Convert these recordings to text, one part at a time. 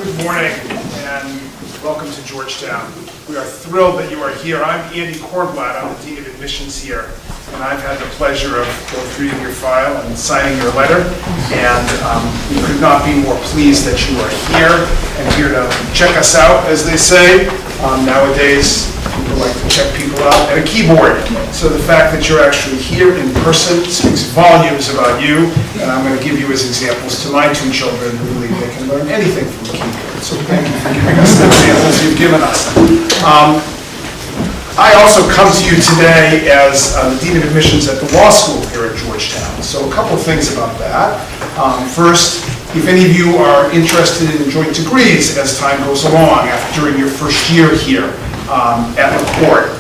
Good morning and welcome to Georgetown. We are thrilled that you are here. I'm Andy Kornblatt. I'm the Dean of Admissions here, and I've had the pleasure of both reading your file and signing your letter, and we could not be more pleased that you are here and here to check us out, as they say. Nowadays, people like to check people out at a keyboard. So the fact that you're actually here in person speaks volumes about you, and I'm going to give you as examples to my two children who believe they can learn anything from a keyboard. So thank you for giving us the examples you've given us. I also come to you today as the Dean of Admissions at the law school here at Georgetown. So a couple of things about that. First, if any of you are interested in joint degrees as time goes along during your first year here at the court,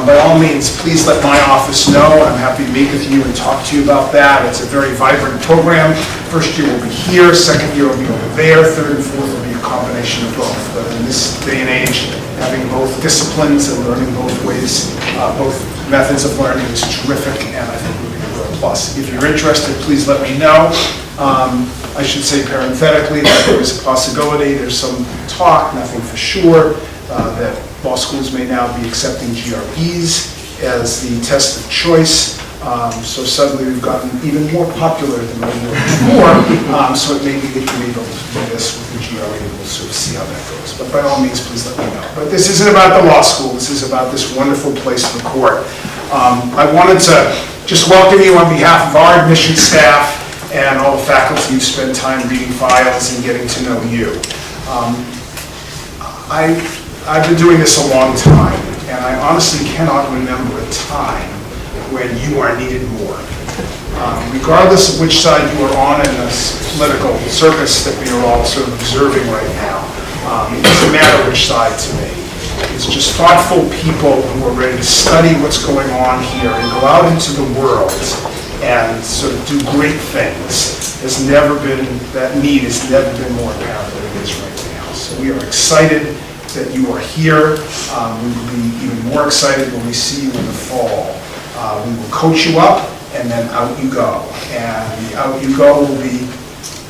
by all means, please let my office know. I'm happy to meet with you and talk to you about that. It's a very vibrant program. First year will be here, second year will be over there, third and fourth will be a combination of both. But in this day and age, having both disciplines and learning both ways, both methods of learning is terrific, and I think would be a real plus. If you're interested, please let me know. I should say parenthetically that there is a possibility, there's some talk, nothing for sure, that law schools may now be accepting GREs as the test of choice. So suddenly we've gotten even more popular than we were before. So it may be that you're able to do this with the GRE, and we'll sort of see how that goes. But by all means, please let me know. But this isn't about the law school. This is about this wonderful place, the court. I wanted to just welcome you on behalf of our admissions staff and all the faculty who spend time reading files and getting to know you. I've been doing this a long time, and I honestly cannot remember a time when you are needed more. Regardless of which side you are on in this political circus that we are all sort of observing right now, it doesn't matter which side to me. It's just thoughtful people who are ready to study what's going on here and go out into the world and sort of do great things. That need has never been more apparent than it is right now. So we are excited that you are here. We will be even more excited when we see you in the fall. We will coach you up, and then out you go. And the out you go will be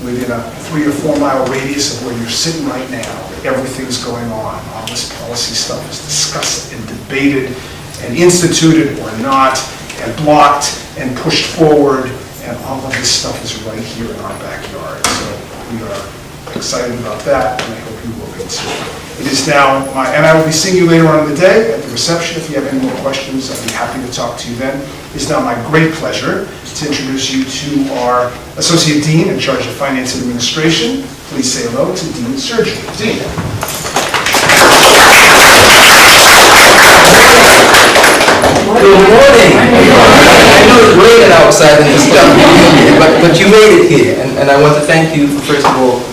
within a 3 or 4 mile radius of where you're sitting right now. Everything's going on. All this policy stuff is discussed and debated and instituted or not, and blocked and pushed forward, and all of this stuff is right here in our backyard. So we are excited about that, and I hope you will be too. It is now and I will be seeing you later on in the day at the reception. If you have any more questions, I'll be happy to talk to you then. It's now my great pleasure to introduce you to our Associate Dean in charge of Finance and Administration. Please say hello to Dean Sirjue. Dean. Good morning. I know it's raining outside and stuff, but you made it here, and I want to thank you for, first of all,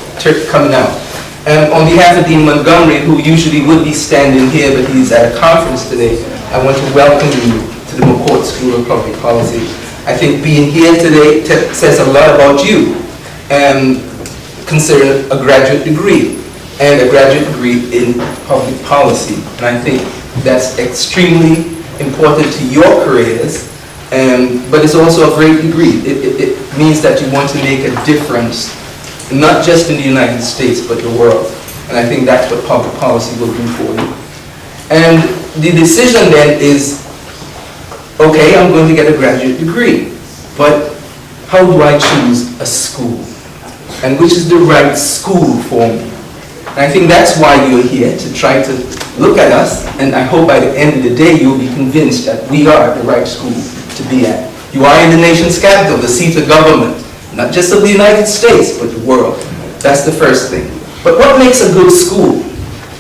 coming out. And on behalf of Dean Montgomery, who usually would be standing here, but he's at a conference today, I want to welcome you to the McCourt School of Public Policy. I think being here today says a lot about you, considering a graduate degree, and a graduate degree in public policy. And I think that's extremely important to your careers, but it's also a great degree. It means that you want to make a difference, not just in the United States, but the world. And I think that's what public policy will do for you. And the decision then is, okay, I'm going to get a graduate degree, but how do I choose a school? And which is the right school for me? And I think that's why you're here, to try to look at us, and I hope by the end of the day you'll be convinced that we are the right school to be at. You are in the nation's capital, the seat of government, not just of the United States, but the world. That's the first thing. But what makes a good school?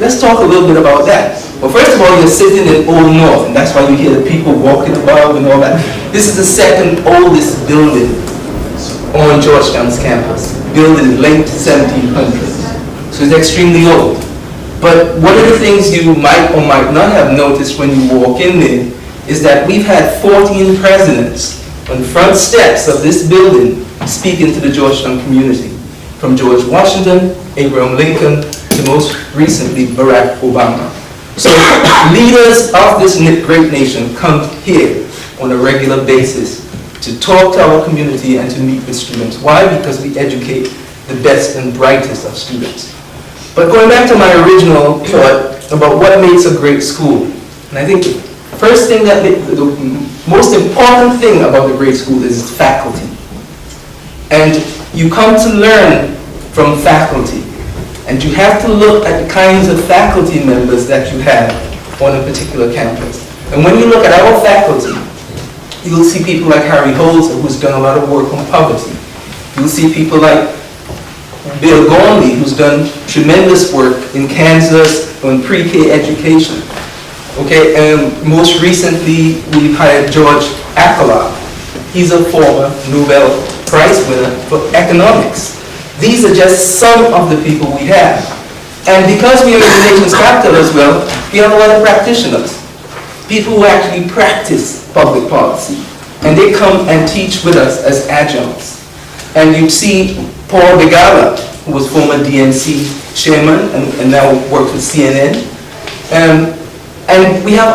Let's talk a little bit about that. Well, first of all, you're sitting in Old North, and that's why you hear the people walking above and all that. This is the second oldest building on Georgetown's campus, built in the late 1700s. So it's extremely old. But one of the things you might or might not have noticed when you walk in there is that we've had 14 presidents on the front steps of this building speaking to the Georgetown community, from George Washington, Abraham Lincoln, to most recently Barack Obama. So leaders of this great nation come here on a regular basis to talk to our community and to meet with students. Why? Because we educate the best and brightest of students. But going back to my original thought about what makes a great school, and I think the first thing the most important thing about a great school is faculty. And you come to learn from faculty, and you have to look at the kinds of faculty members that you have on a particular campus. And when you look at our faculty, you'll see people like Harry Holzer, who's done a lot of work on poverty. You'll see people like Bill Gormley, who's done tremendous work in Kansas on pre-K education. Okay, and most recently we've hired George Akerlof. He's a former Nobel Prize winner for economics. These are just some of the people we have. And because we are in the nation's capital as well, we have a lot of practitioners. People who actually practice public policy. And they come and teach with us as adjuncts. And you see Paul Begala, who was former DNC chairman and now works with CNN. And we have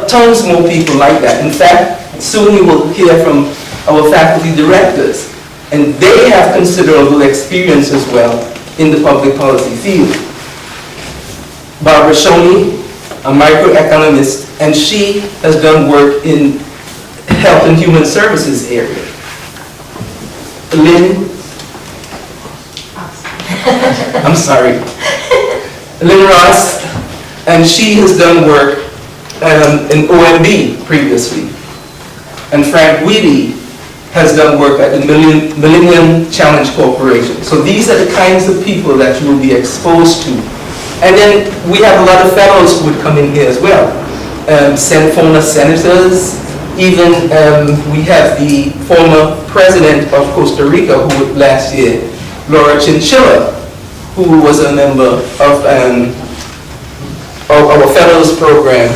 tons more people like that. In fact, soon you will hear from our faculty directors, and they have considerable experience as well in the public policy field. Barbara Shoney, a microeconomist, and she has done work in health and human services area. Lynn Ross, and she has done work in OMB previously. And Frank Weedy has done work at the Millennium Challenge Corporation. So these are the kinds of people that you will be exposed to. And then we have a lot of fellows who would come in here as well. Former senators, even we have the former president of Costa Rica who last year, Laura Chinchilla, who was a member of our fellows program.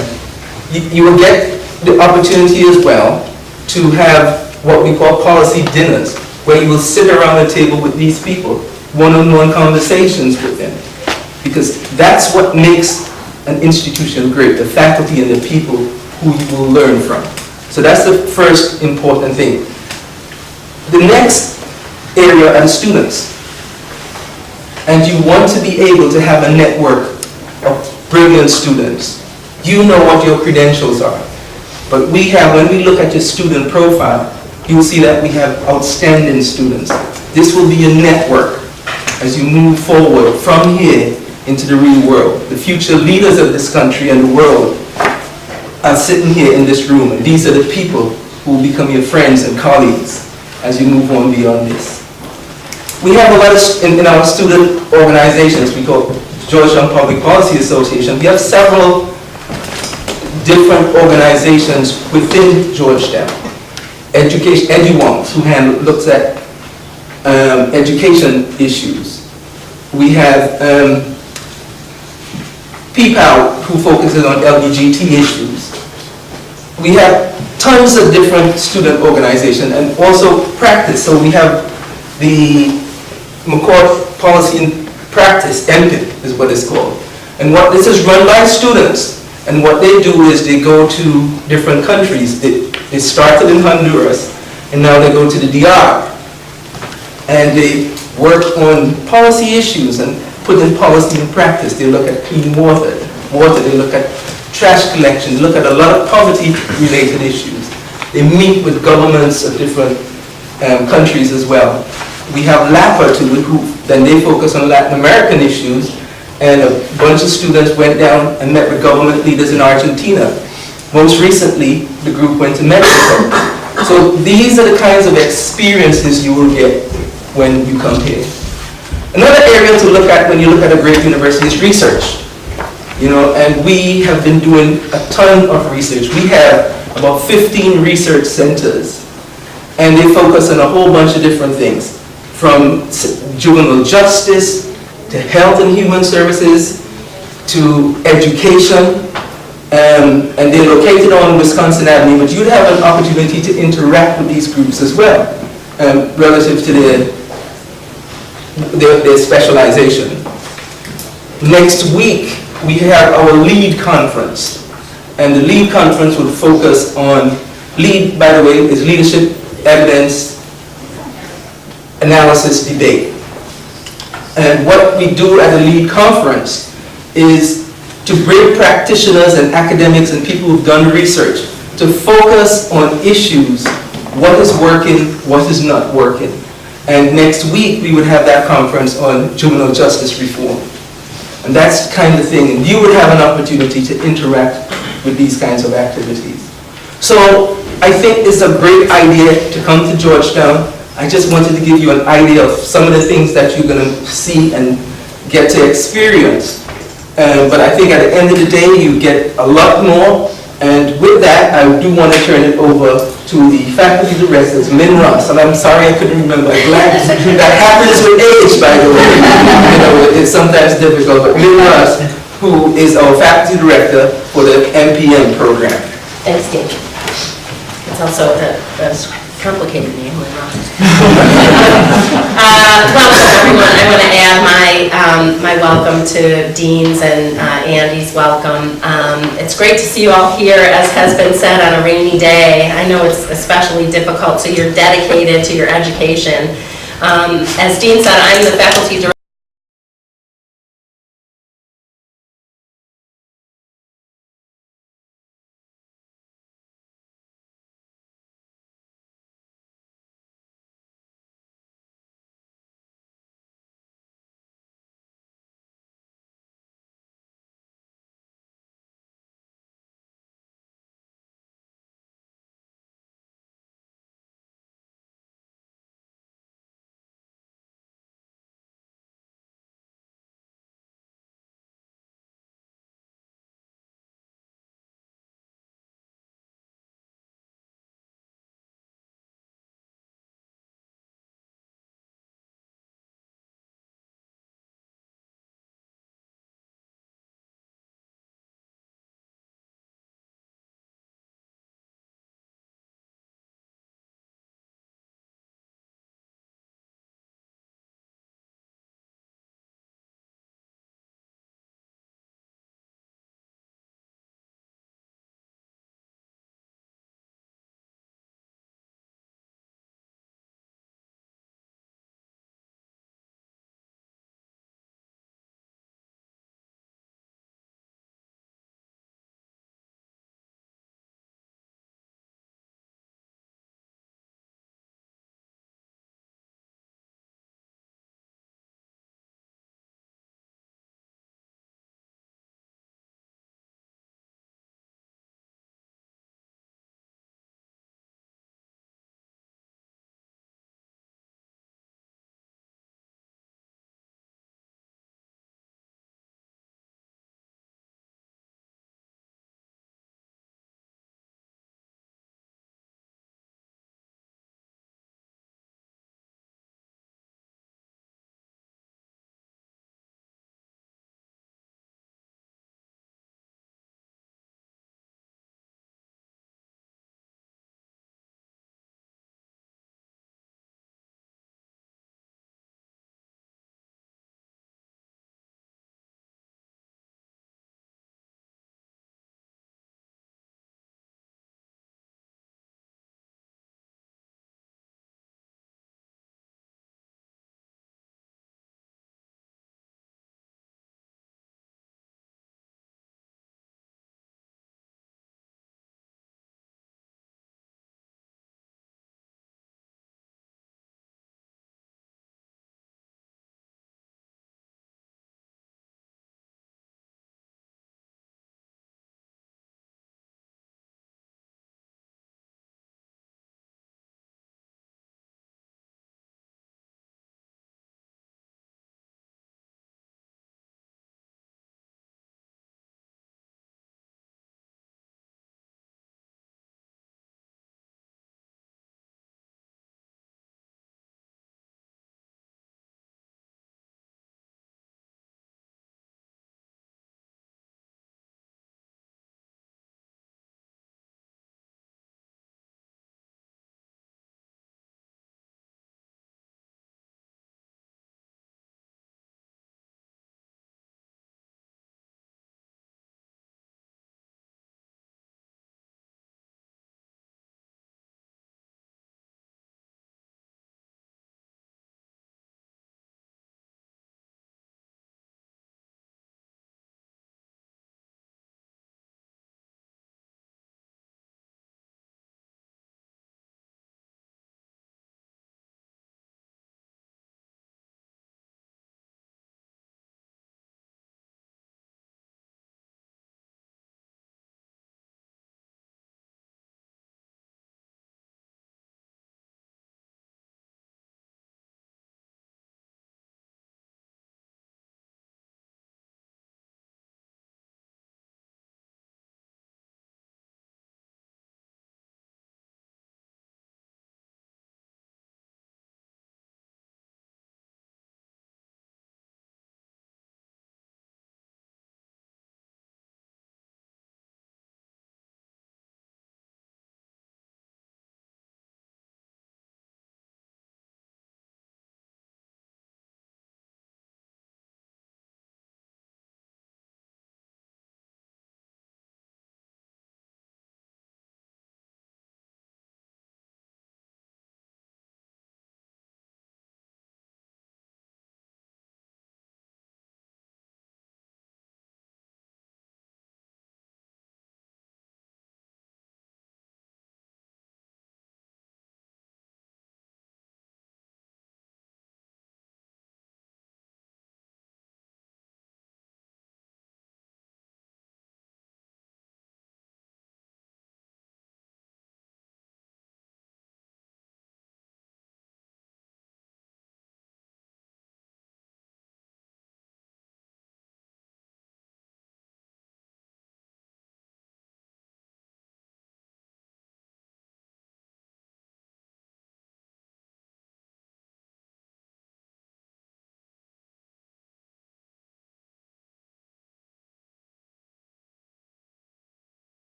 You will get the opportunity as well to have what we call policy dinners, where you will sit around the table with these people, one-on-one conversations with them. Because that's what makes an institution great, the faculty and the people who you will learn from. So that's the first important thing. The next area are the students. And you want to be able to have a network of brilliant students. You know what your credentials are. But we have, when we look at your student profile, you'll see that we have outstanding students. This will be a network as you move forward from here into the real world. The future leaders of this country and the world are sitting here in this room, and these are the people who will become your friends and colleagues as you move on beyond this. We have a lot of, in our student organizations, we call Georgetown Public Policy Association, we have several different organizations within Georgetown. Education, EduWonks, who looks at education issues. We have PPAL, who focuses on LGBT issues. We have tons of different student organizations and also practice. So we have the McCourt Policy and Practice, MPIP is what it's called. And what this is run by students. And what they do is they go to different countries. They started in Honduras, and now they go to the DR. And they work on policy issues and put in policy in practice. They look at clean water, they look at trash collection, they look at a lot of poverty-related issues. They meet with governments of different countries as well. We have LAPA too, who then they focus on Latin American issues, and a bunch of students went down and met with government leaders in Argentina. Most recently, the group went to Mexico. So these are the kinds of experiences you will get when you come here. Another area to look at when you look at a great university is research. And we have been doing a ton of research. We have about 15 research centers, and they focus on a whole bunch of different things, from juvenile justice, to health and human services, to education, and they're located on Wisconsin Avenue, but you'd have an opportunity to interact with these groups as well, relative to their specialization. Next week, we have our LEAD conference, and the LEAD conference will focus on, LEAD, by the way, is Leadership, Evidence, Analysis, Debate. And what we do at the LEAD conference is to bring practitioners and academics and people who've done research to focus on issues, what is working, what is not working. And next week, we would have that conference on juvenile justice reform. And that's the kind of thing, and you would have an opportunity to interact with these kinds of activities. So I think it's a great idea to come to Georgetown. I just wanted to give you an idea of some of the things that you're going to see and get to experience. But I think at the end of the day, you get a lot more. And with that, I do want to turn it over to the faculty director, Lynn Ross. And I'm sorry I couldn't remember. Glad that happens with age, by the way. You know, it's sometimes difficult. But Lynn Ross, who is our faculty director for the MPM program. Thanks, Dave. It's also a complicated name, Lynn Ross. Welcome, everyone. I want to add my welcome to Dean's and Andy's welcome. It's great to see you all here, as has been said, on a rainy day. I know it's especially difficult, so you're dedicated to your education. As Dean said, I'm the faculty director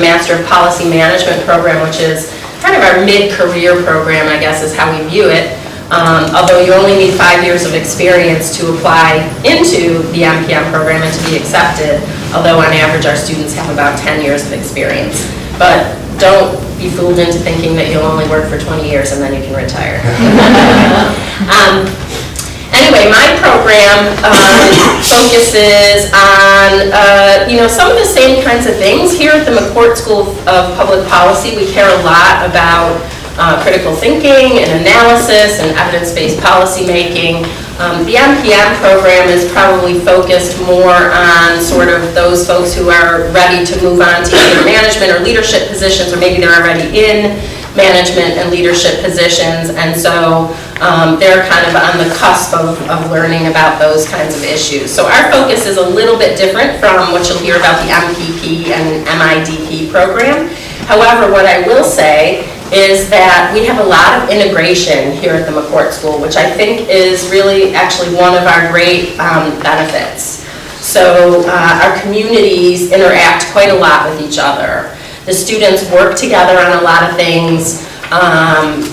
Master of Policy Management program, which is kind of our mid-career program, I guess is how we view it. Although you only need 5 years of experience to apply into the MPM program and to be accepted, although on average our students have about 10 years of experience. But don't be fooled into thinking that you'll only work for 20 years and then you can retire. Anyway, my program focuses on, some of the same kinds of things. Here at the McCourt School of Public Policy, we care a lot about critical thinking and analysis and evidence-based policy making. The MPM program is probably focused more on sort of those folks who are ready to move on to either management or leadership positions, or maybe they're already in management and leadership positions, and so they're kind of on the cusp of learning about those kinds of issues. So our focus is a little bit different from what you'll hear about the MPP and MIDP program. However, what I will say is that we have a lot of integration here at the McCourt School, which I think is really actually one of our great benefits. So our communities interact quite a lot with each other. The students work together on a lot of things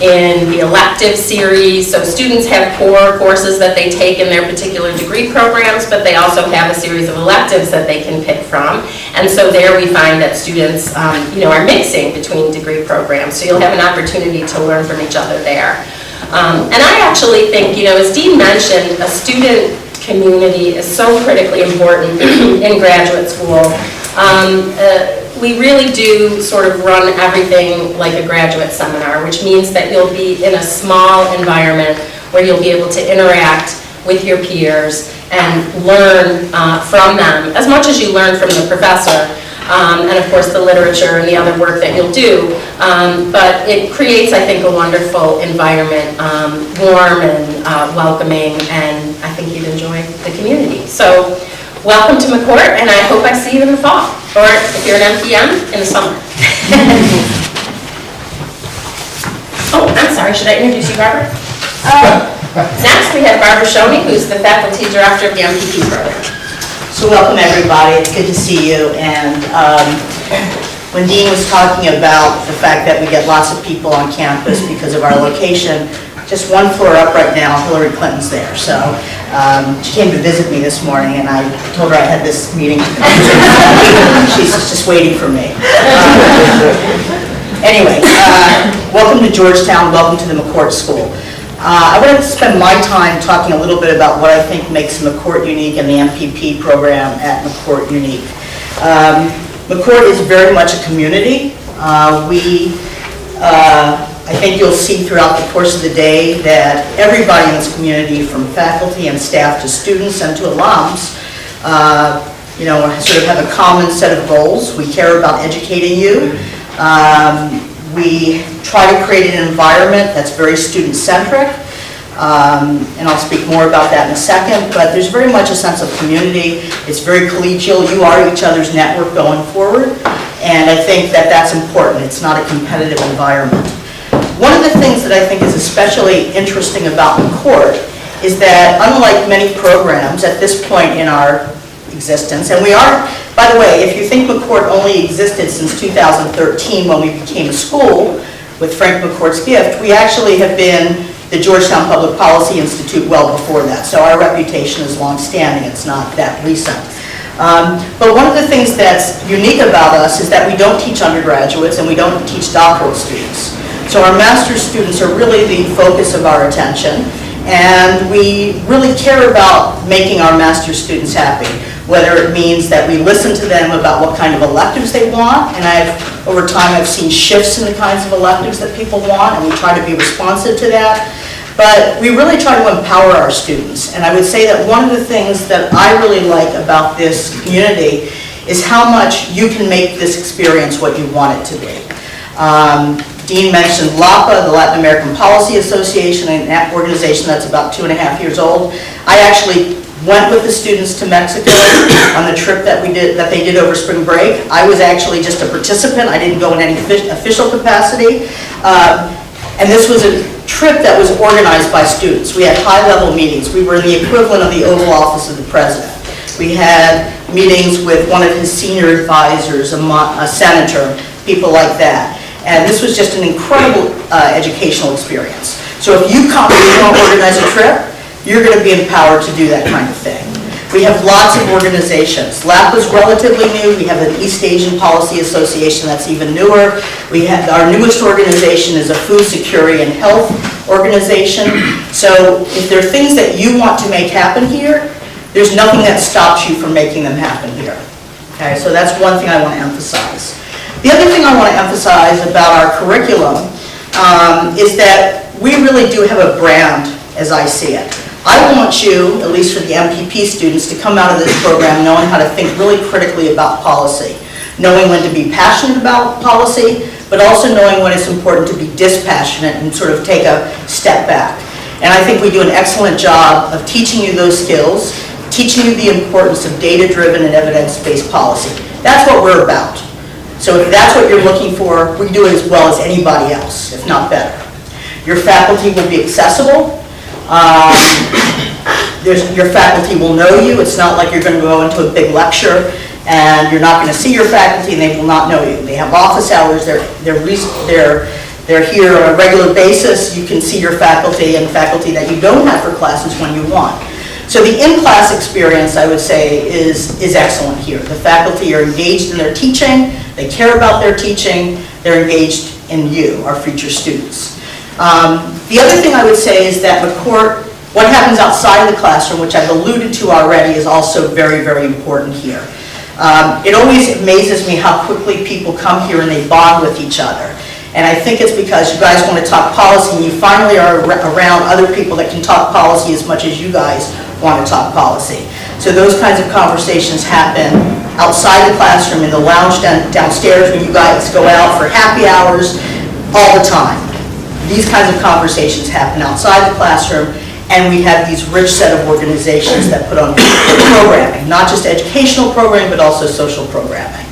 in the elective series. So students have core courses that they take in their particular degree programs, but they also have a series of electives that they can pick from. And so there we find that students are mixing between degree programs. So you'll have an opportunity to learn from each other there. And I actually think, as Dean mentioned, a student community is so critically important in graduate school. We really do sort of run everything like a graduate seminar, which means that you'll be in a small environment where you'll be able to interact with your peers and learn from them as much as you learn from the professor, and of course the literature and the other work that you'll do. But it creates, I think, a wonderful environment, warm and welcoming, and I think you'd enjoy the community. So welcome to McCourt, and I hope I see you in the fall, or if you're an MPM, in the summer. Oh, I'm sorry, should I introduce you, Barbara? Next, we have Barbara Shoney, who's the faculty director of the MPP program. So welcome, everybody. It's good to see you. And when Dean was talking about the fact that we get lots of people on campus because of our location, just one floor up right now, Hillary Clinton's there. So she came to visit me this morning, and I told her I had this meeting. She's just waiting for me. Anyway, welcome to Georgetown. Welcome to the McCourt School. I wanted to spend my time talking a little bit about what I think makes McCourt unique and the MPP program at McCourt unique. McCourt is very much a community. I think you'll see throughout the course of the day that everybody in this community, from faculty and staff to students and to alums, sort of have a common set of goals. We care about educating you. We try to create an environment that's very student-centric, and I'll speak more about that in a second, but there's very much a sense of community. It's very collegial. You are each other's network going forward, and I think that that's important. It's not a competitive environment. One of the things that I think is especially interesting about McCourt is that, unlike many programs at this point in our existence, and we are, by the way, if you think McCourt only existed since 2013 when we became a school with Frank McCourt's gift, we actually have been the Georgetown Public Policy Institute well before that. So our reputation is long-standing. It's not that recent. But one of the things that's unique about us is that we don't teach undergraduates and we don't teach doctoral students. So our master's students are really the focus of our attention, and we really care about making our master's students happy, whether it means that we listen to them about what kind of electives they want, and over time I've seen shifts in the kinds of electives that people want, and we try to be responsive to that. But we really try to empower our students, and I would say that one of the things that I really like about this community is how much you can make this experience what you want it to be. Dean mentioned LAPA, the Latin American Policy Association, an organization that's about 2.5 years old. I actually went with the students to Mexico on the trip that they did over spring break. I was actually just a participant. I didn't go in any official capacity. And this was a trip that was organized by students. We had high-level meetings. We were in the equivalent of the Oval Office of the President. We had meetings with one of his senior advisors, a senator, people like that. And this was just an incredible educational experience. So if you come and you want to organize a trip, you're going to be empowered to do that kind of thing. We have lots of organizations. LAP was relatively new. We have an East Asian Policy Association that's even newer. We have, our newest organization is a food security and health organization. So if there are things that you want to make happen here, there's nothing that stops you from making them happen here. Okay, so that's one thing I want to emphasize. The other thing I want to emphasize about our curriculum is that we really do have a brand, as I see it. I want you, at least for the MPP students, to come out of this program knowing how to think really critically about policy, knowing when to be passionate about policy, but also knowing when it's important to be dispassionate and sort of take a step back. And I think we do an excellent job of teaching you those skills, teaching you the importance of data-driven and evidence-based policy. That's what we're about. So if that's what you're looking for, we do it as well as anybody else, if not better. Your faculty will be accessible. Your faculty will know you. It's not like you're going to go into a big lecture and you're not going to see your faculty and they will not know you. They have office hours. They're here on a regular basis. You can see your faculty and faculty that you don't have for classes when you want. So the in-class experience, I would say, is excellent here. The faculty are engaged in their teaching. They care about their teaching. They're engaged in you, our future students. The other thing I would say is that McCourt, what happens outside of the classroom, which I've alluded to already, is also very, very important here. It always amazes me how quickly people come here and they bond with each other. And I think it's because you guys want to talk policy and you finally are around other people that can talk policy as much as you guys want to talk policy. So those kinds of conversations happen outside the classroom, in the lounge downstairs when you guys go out for happy hours, all the time. These kinds of conversations happen outside the classroom, and we have these rich set of organizations that put on programming, not just educational programming, but also social programming.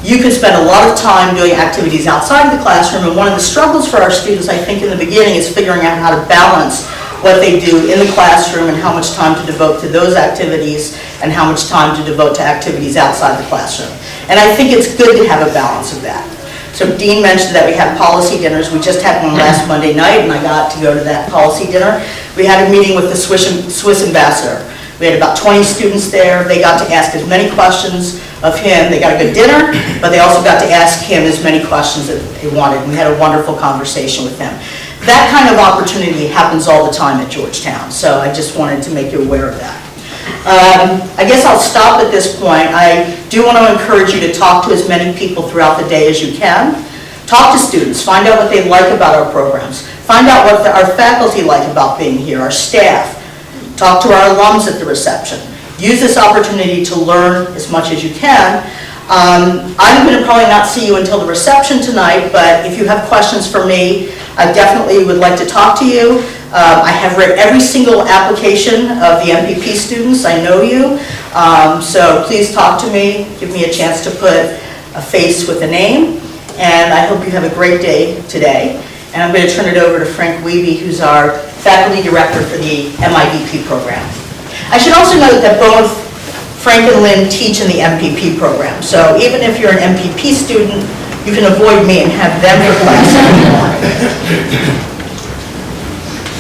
You can spend a lot of time doing activities outside the classroom, and one of the struggles for our students, I think, in the beginning is figuring out how to balance what they do in the classroom and how much time to devote to those activities and how much time to devote to activities outside the classroom. And I think it's good to have a balance of that. So Dean mentioned that we have policy dinners. We just had one last Monday night, and I got to go to that policy dinner. We had a meeting with the Swiss ambassador. We had about 20 students there. They got to ask as many questions of him. They got a good dinner, but they also got to ask him as many questions that they wanted. We had a wonderful conversation with him. That kind of opportunity happens all the time at Georgetown, so I just wanted to make you aware of that. I guess I'll stop at this point. I do want to encourage you to talk to as many people throughout the day as you can. Talk to students, find out what they like about our programs. Find out what our faculty like about being here, our staff. Talk to our alums at the reception. Use this opportunity to learn as much as you can. I'm going to probably not see you until the reception tonight, but if you have questions for me, I definitely would like to talk to you. I have read every single application of the MPP students. I know you. So please talk to me. Give me a chance to put a face with a name. And I hope you have a great day today. And I'm going to turn it over to Frank Wiebe, who's our faculty director for the MIDP program. I should also note that both Frank and Lynn teach in the MPP program. So even if you're an MPP student, you can avoid me and have them for class if you want.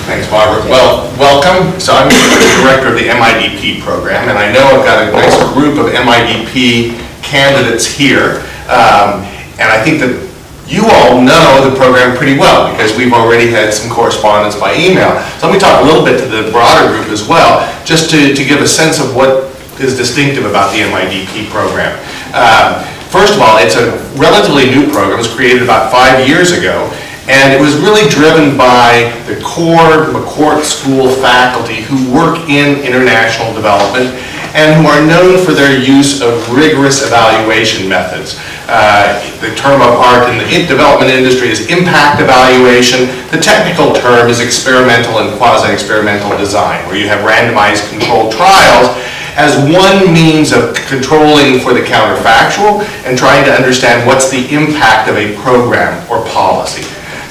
Thanks, Margaret. Well, welcome. So I'm the director of the MIDP program, and I know I've got a nice group of MIDP candidates here. And I think that you all know the program pretty well because we've already had some correspondence by email. So let me talk a little bit to the broader group as well, just to give a sense of what is distinctive about the MIDP program. First of all, it's a relatively new program. It was created about 5 years ago, and it was really driven by the core McCourt School faculty who work in international development and who are known for their use of rigorous evaluation methods. The term of art in the development industry is impact evaluation. The technical term is experimental and quasi-experimental design, where you have randomized controlled trials as one means of controlling for the counterfactual and trying to understand what's the impact of a program or policy.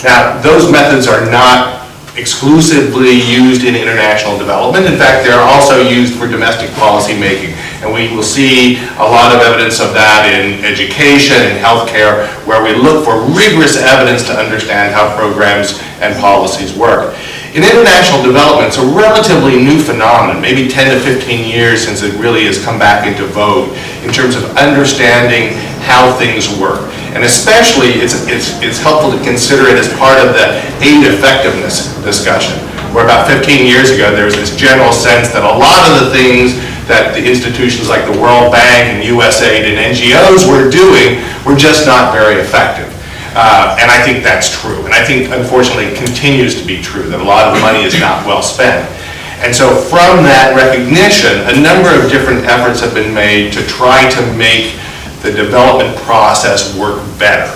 Now, those methods are not exclusively used in international development. In fact, they're also used for domestic policy making. And we will see a lot of evidence of that in education and healthcare, where we look for rigorous evidence to understand how programs and policies work. In international development, it's a relatively new phenomenon, maybe 10 to 15 years since it really has come back into vogue in terms of understanding how things work. And especially, it's helpful to consider it as part of the aid effectiveness discussion, where about 15 years ago, there was this general sense that a lot of the things that the institutions like the World Bank and USAID and NGOs were doing were just not very effective. And I think that's true. And I think, unfortunately, it continues to be true, that a lot of money is not well spent. And so from that recognition, a number of different efforts have been made to try to make the development process work better.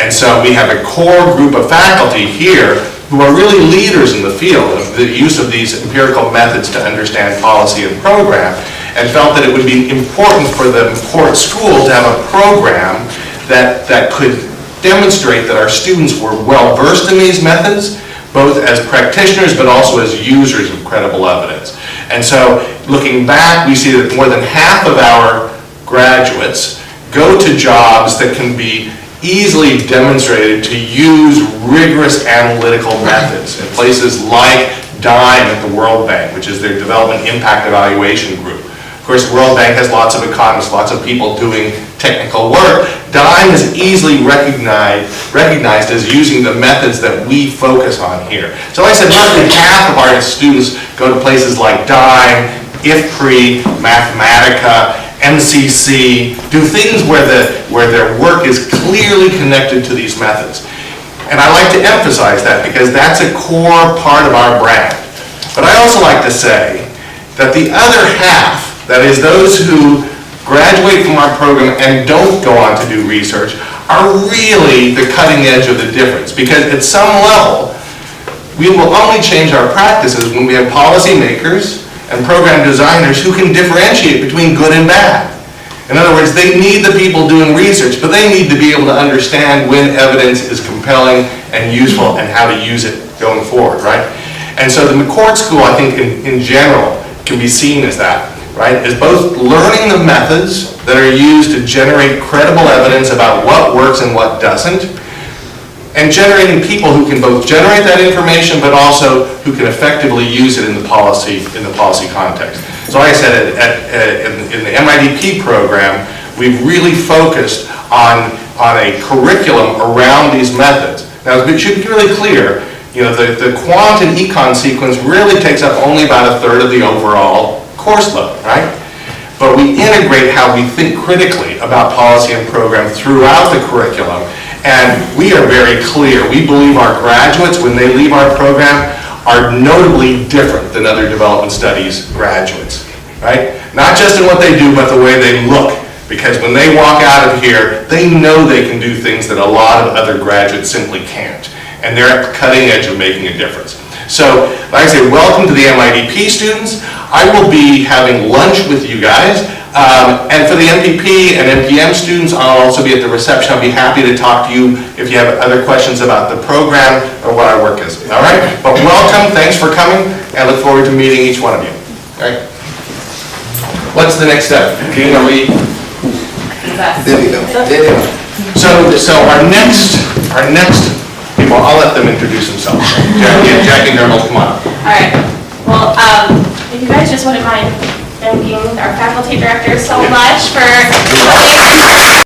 And so we have a core group of faculty here who are really leaders in the field of the use of these empirical methods to understand policy and program, and felt that it would be important for the McCourt School to have a program that could demonstrate that our students were well versed in these methods, both as practitioners but also as users of credible evidence. And so looking back, we see that more than half of our graduates go to jobs that can be easily demonstrated to use rigorous analytical methods in places like DIME at the World Bank, which is their Development Impact Evaluation Group. Of course, the World Bank has lots of economists, lots of people doing technical work. DIME is easily recognized as using the methods that we focus on here. So like I said, roughly half of our students go to places like DIME, IFPRI, Mathematica, MCC, do things where their work is clearly connected to these methods. And I like to emphasize that because that's a core part of our brand. But I also like to say that the other half, that is those who graduate from our program and don't go on to do research, are really the cutting edge of the difference. Because at some level, we will only change our practices when we have policymakers and program designers who can differentiate between good and bad. In other words, they need the people doing research, but they need to be able to understand when evidence is compelling and useful and how to use it going forward, right? And so the McCourt School, I think, in general, can be seen as that, right? As both learning the methods that are used to generate credible evidence about what works and what doesn't, and generating people who can both generate that information but also who can effectively use it in the policy context. So like I said, in the MIDP program, we've really focused on a curriculum around these methods. Now, it should be really clear, you know, the quant and econ sequence really takes up only about a third of the overall course load, right? But we integrate how we think critically about policy and program throughout the curriculum. And we are very clear. We believe our graduates, when they leave our program, are notably different than other development studies graduates, right? Not just in what they do, but the way they look. Because when they walk out of here, they know they can do things that a lot of other graduates simply can't. And they're at the cutting edge of making a difference. So, like I say, welcome to the MIDP students. I will be having lunch with you guys. And for the MPP and MPM students, I'll also be at the reception. I'll be happy to talk to you if you have other questions about the program or what our work is. All right? But welcome, thanks for coming, and look forward to meeting each one of you. All right? What's the next step? Dean, are we? There we go. There they are. So our next people, I'll let them introduce themselves. Jackie and Dermot, come on. All right. Well, if you guys just wouldn't mind thanking our faculty director so much for